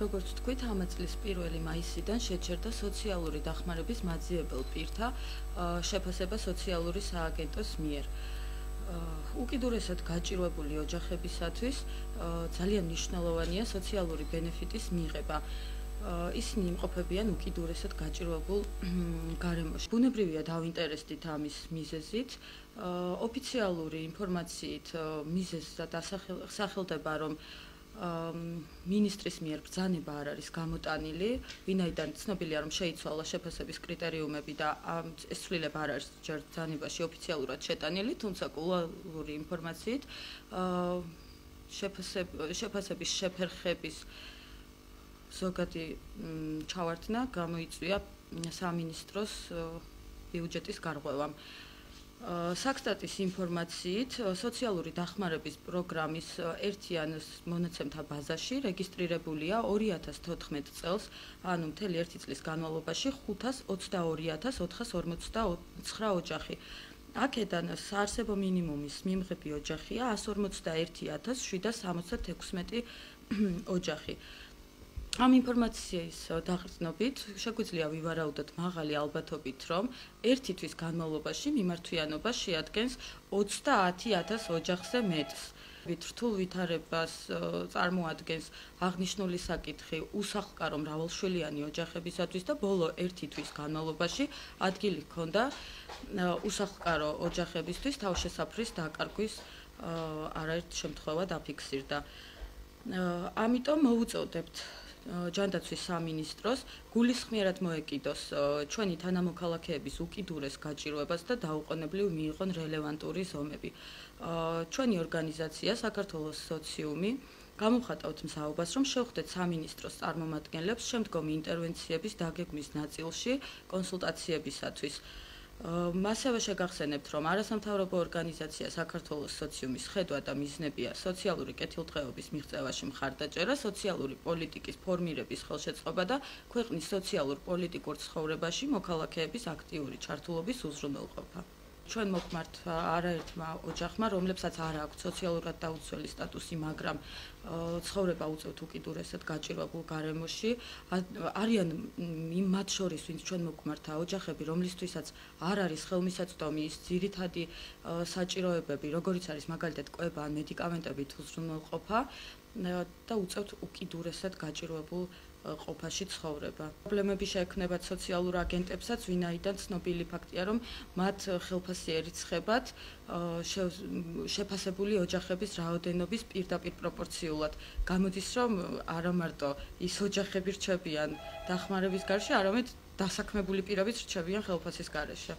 როგორც თქვით, ამ წლის 1 მაისიდან შეჩერდა სოციალური დახმარების მაძიებელ პირთა შეფასება სოციალური სააგენტოს მიერ. უკიდურესად გაჭირვებული ოჯახებისათვის ძალიან მნიშვნელოვანია სოციალური ბენეფიტის მიღება. ისინი იმყოფებიან უკიდურესად გაჭირვებულ გარემოში. ბუნებრივია დავინტერესდით ამის მიზეზით. ოფიციალური ინფორმაციით მიზეზად სახელდება, რომ მინისტრის მიერ ბრძანება არ არის გამოტანილი, ვინაიდან ცნობილია, რომ შეიცვალა შეფასების კრიტერიუმები და ეს ცვლილება არ არის ჯერ ბრძანებაში ოფიციალურად შეტანილი, თუმცა კულუარული ინფორმაციით შეფასების შეფერხების ზოგადი ჩავართნა გამოიწვია სამინისტროს ბიუჯეტის გარღვევამ. Საქსტატის ინფორმაციით, სოციალური დახმარების პროგრამის ერთიან მონაცემთა ბაზაში რეგისტრირებულია 2014 წელს, ანუ მთელი ერთი წლის განმავლობაში 522.459 ოჯახი. აქედან საარსებო მინიმუმის მიმღები ოჯახია 151.766 ოჯახი. ამ ინფორმაციის დაღწნობით შეგვიძლია ვივარაუდოთ მაღალი ალბათობით, რომ ერთი თვის განმავლობაში მიმართვიანობა შეადგენს 30.000 ოჯახზე მეტს. რთულ ვითარებას წარმოადგენს აღნიშნული საკითხი უსახლკარო მრავალშვილიანი ოჯახებისათვის და ბოლო ერთი თვის განმავლობაში ადგილი ჰქონდა უსახლკარო ოჯახებისთვის თავშესაფრის დაკარგვის არაერთ შემთხვევა დაფიქსირდა. ამიტომ მოუწოდებთ ჯანდაცვის სამინისტროს გულისხმიერად მოეკიდოს ჩვენი თანამოქალაქეების უკიდურეს გაჭირვებას და დაუყოვნებლივ მიიღონ რელევანტური ზომები. ჩვენი ორგანიზაცია საქართველოს სოციუმი გამოვხატავთ მსაობას, რომ შევხვდეთ სამინისტროს წარმომადგენლებს შემდგომი ინტერვენციების დაგეგმვის ნაწილში კონსულტაციებისათვის. ასევე შეგახსენებთ, რომ არასამთავრობო ორგანიზაცია საქართველოს სოციუმის ხედვა და მიზნებია სოციალური კეთილდღეობის მიღწევაში მხარდაჭერა, სოციალური პოლიტიკის ფორმირების ხელშეწყობა და ქვეყნის სოციალურ-პოლიტიკურ ცხოვრებაში მოქალაქეების აქტიური ჩართულობის უზრუნველყოფა. ჩვენ მოხმართ არაერთმა ოჯახმა, რომლებსაც არ აქვთ სოციალურად დაუცველი სტატუსი, მაგრამ ცხოვრება უწევთ უკიდურესად გაჭირვებულ გარემოში. არიან მათ შორის, ვინც ჩვენ მოხმართ ოჯახები, რომლისთვისაც არ არის ხელმისაწვდომი ის ძირითადი საჭიროებები, როგორიც არის მაგალითად კვება ან მედიკამენტებით უზრუნველყოფა და უწევთ უკიდურესად გაჭირვებულ ყოფაში ცხოვრება. პრობლემები შეექმნებათ სოციალურ აგენტებსაც, ვინაიდან ცნობილი ფაქტია, რომ მათ ხელფასი ერიცხებათ შეფასებული ოჯახების რაოდენობის პირდაპირ პროპორციულად. გამოდის, რომ არა მარტო ის ოჯახები რჩებიან დახმარების გარეშე, არამედ დასაქმებული პირებიც რჩებიან ხელფასის გარეშე.